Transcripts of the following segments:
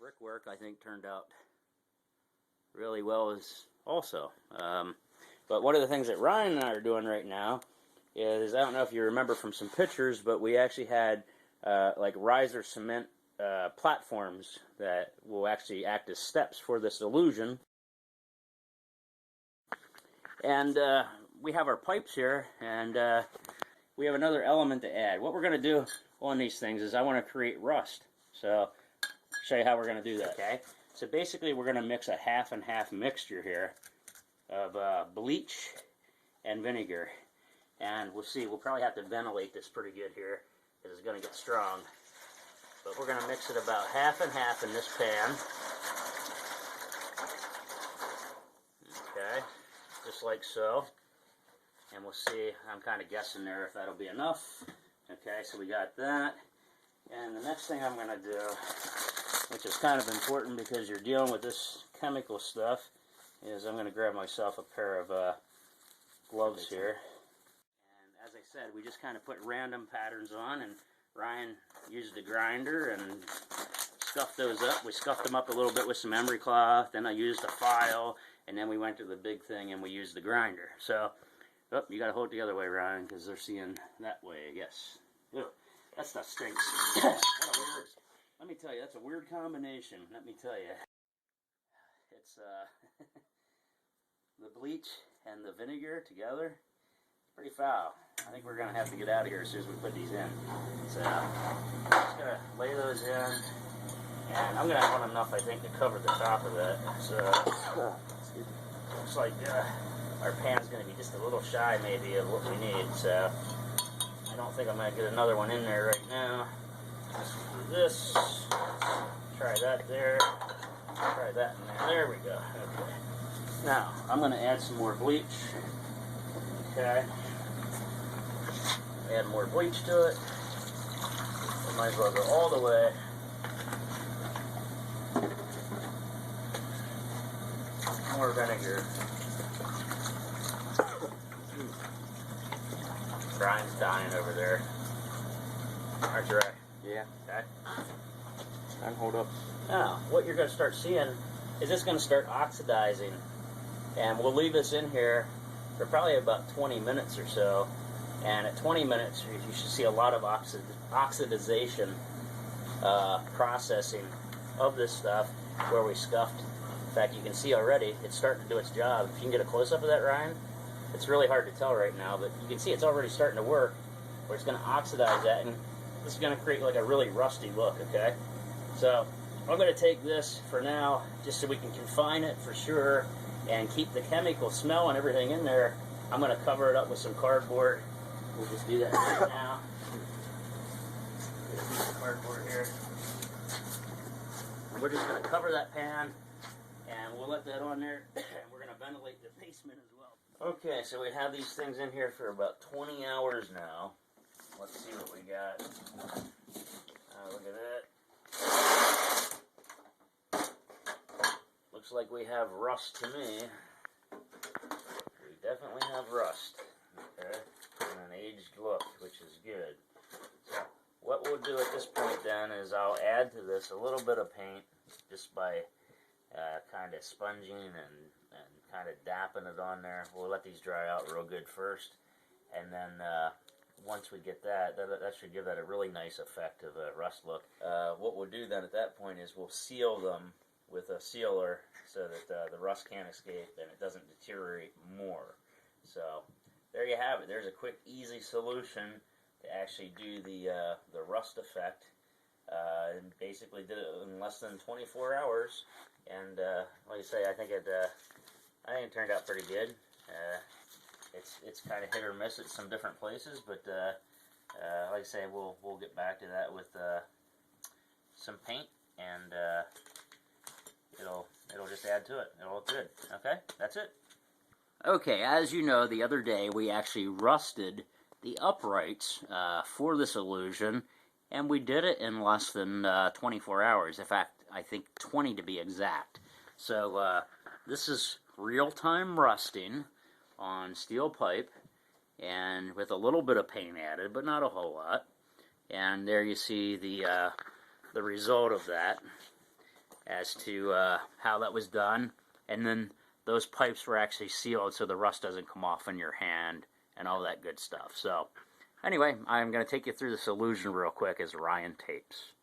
brickwork, I think, turned out really well as also. But one of the things that Ryan and I are doing right now is, I don't know if you remember from some pictures, but we actually had like riser cement platforms that will actually act as steps for this illusion. And we have our pipes here, and we have another element to add. What we're going to do on these things is I want to create rust. So show you how we're going to do that. Okay. So basically we're going to mix a half and half mixture here of bleach and vinegar. And we'll see, we'll probably have to ventilate this pretty good here because it's going to get strong. But we're going to mix it about half and half in this pan. Okay, just like so. And we'll see, I'm kind of guessing there if that'll be enough. Okay, so we got that. And the next thing I'm going to do, which is kind of important because you're dealing with this chemical stuff, is I'm going to grab myself a pair of gloves here. And as I said, we just kind of put random patterns on, and Ryan used the grinder and scuffed those up. We scuffed them up a little bit with some emery cloth, then I used a file, and then we went to the big thing and we used the grinder. So, oh, you got to hold it the other way, Ryan, because they're seeing that way, I guess. Ew, that stuff stinks. Let me tell you, that's a weird combination, let me tell you. It's the bleach and the vinegar together, pretty foul. I think we're going to have to get out of here as soon as we put these in. So, I'm just going to lay those in, and I'm going to want enough, I think, to cover the top of that. So, looks like our pan's going to be just a little shy, maybe, of what we need. So, I don't think I'm going to get another one in there right now. Let's do this. Try that there. Try that in there. There we go. Okay. Now, I'm going to add some more bleach. Okay. Add more bleach to it. We might as well go all the way. More vinegar. Brian's dying over there. Aren't you right? Yeah. Okay. I can hold up. Now, what you're going to start seeing is it's going to start oxidizing. And we'll leave this in here for probably about 20 minutes or so. And at 20 minutes, you should see a lot of oxidization processing of this stuff where we scuffed. In fact, you can see already it's starting to do its job. If you can get a close-up of that, Ryan, it's really hard to tell right now, but you can see it's already starting to work, where it's going to oxidize that, and this is going to create like a really rusty look, okay? So I'm going to take this for now, just so we can confine it for sure, and keep the chemical smell and everything in there. I'm going to cover it up with some cardboard. We'll just do that right now. Get a piece of cardboard here. We're just going to cover that pan, and we'll let that on there, and we're going to ventilate the basement as well. Okay, so we have these things in here for about 20 hours now. Let's see what we got. Look at that. Looks like we have rust to me. We definitely have rust. Okay, and an aged look, which is good. So what we'll do at this point then is I'll add to this a little bit of paint, just by kind of sponging and kind of dapping it on there. We'll let these dry out real good first, and then once we get that should give that a really nice effect of a rust look. What we'll do then at that point is we'll seal them with a sealer so that the rust can't escape and it doesn't deteriorate more. So there you have it. There's a quick, easy solution to actually do the rust effect. And basically did it in less than 24 hours. And like I say, I think it turned out pretty good. It's kind of hit or miss at some different places, but like I say, we'll get back to that with some paint, and it'll just add to it. It'll look good. Okay, that's it. Okay, as you know, the other day we actually rusted the uprights for this illusion, and we did it in less than 24 hours. In fact, I think 20 to be exact. So this is real-time rusting on steel pipe, and with a little bit of paint added, but not a whole lot. And there you see the result of that. as to how that was done. And then those pipes were actually sealed so the rust doesn't come off in your hand and all that good stuff. So anyway, I'm going to take you through this illusion real quick as Ryan tapes.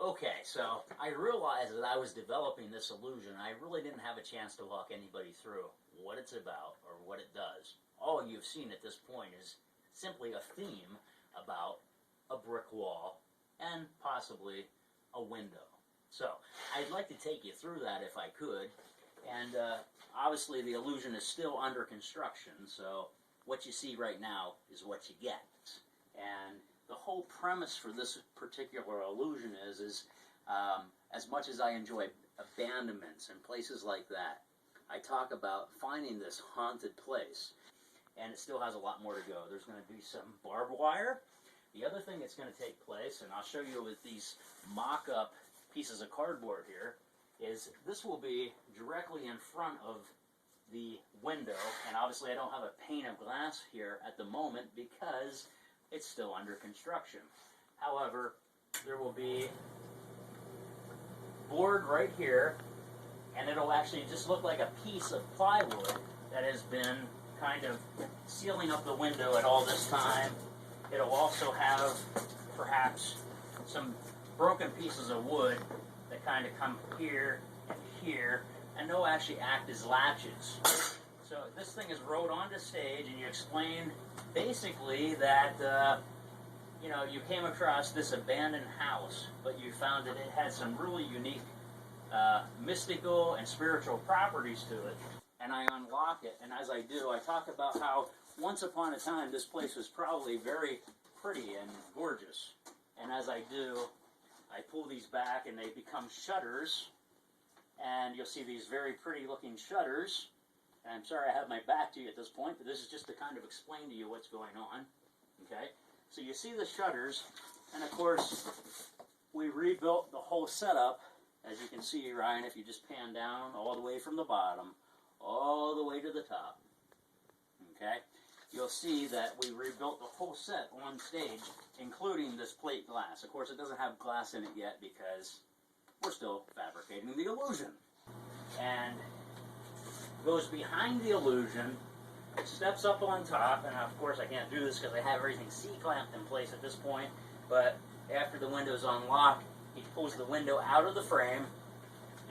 Okay, so I realized that I was developing this illusion. I really didn't have a chance to walk anybody through what it's about or what it does. All you've seen at this point is simply a theme about a brick wall and possibly a window. So I'd like to take you through that if I could. And obviously the illusion is still under construction, so what you see right now is what you get. And the whole premise for this particular illusion is as much as I enjoy abandonments and places like that, I talk about finding this haunted place. And it still has a lot more to go. There's going to be some barbed wire. The other thing that's going to take place, and I'll show you with these mock-up pieces of cardboard here, is this will be directly in front of the window. And obviously I don't have a pane of glass here at the moment because it's still under construction. However, there will be board right here, and it'll actually just look like a piece of plywood that has been kind of sealing up the window at all this time. It'll also have perhaps some broken pieces of wood that kind of come here and here, and they'll actually act as latches. So this thing is rode onto stage, and you explain basically that you came across this abandoned house, but you found that it had some really unique mystical and spiritual properties to it. And I unlock it, and as I do, I talk about how once upon a time this place was probably very pretty and gorgeous. And as I do, I pull these back and they become shutters, and you'll see these very pretty looking shutters. And I'm sorry I have my back to you at this point, but this is just to kind of explain to you what's going on. Okay, so you see the shutters, and of course we rebuilt the whole setup, as you can see, Ryan, if you just pan down all the way from the bottom all the way to the top. Okay, you'll see that we rebuilt the whole set on stage, including this plate glass. Of course, it doesn't have glass in it yet because we're still fabricating the illusion. And goes behind the illusion, steps up on top, and of course I can't do this because I have everything C-clamped in place at this point, but after the window's unlocked, he pulls the window out of the frame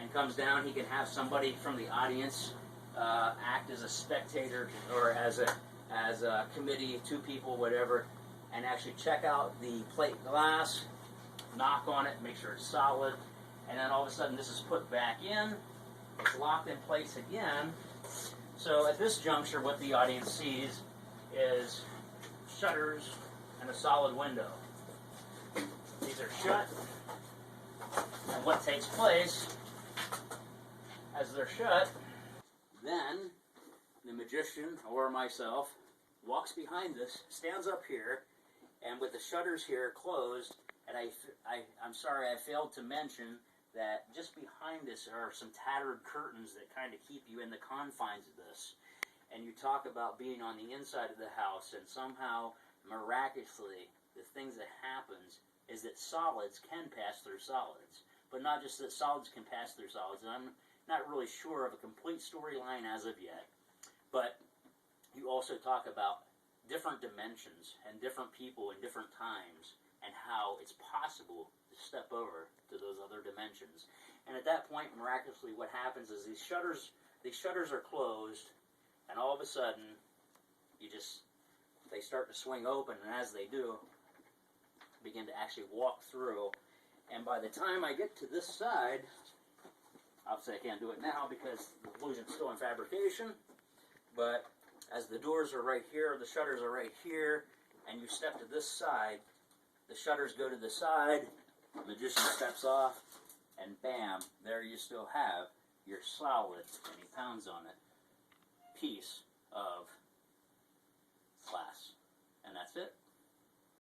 and comes down. He can have somebody from the audience act as a spectator or as a committee, two people, whatever, and actually check out the plate glass, knock on it, make sure it's solid, and then all of a sudden this is put back in, it's locked in place again. So at this juncture what the audience sees is shutters and a solid window. These are shut, and what takes place as they're shut, then the magician or myself walks behind this, stands up here, and with the shutters here closed, and I'm sorry I failed to mention that just behind this are some tattered curtains that kind of keep you in the confines of this. And you talk about being on the inside of the house, and somehow, miraculously, the things that happens is that solids can pass through solids. But not just that solids can pass through solids, and I'm not really sure of a complete storyline as of yet. But you also talk about different dimensions and different people in different times, and how it's possible to step over to those other dimensions. And at that point, miraculously, what happens is these shutters are closed, and all of a sudden, they start to swing open, and as they do, begin to actually walk through. And by the time I get to this side, obviously I can't do it now because the illusion's still in fabrication, but as the doors are right here, the shutters are right here, and you step to this side, the shutters go to the side, the magician steps off, and bam, there you still have your solid, and he pounds on it, piece of glass. And that's it.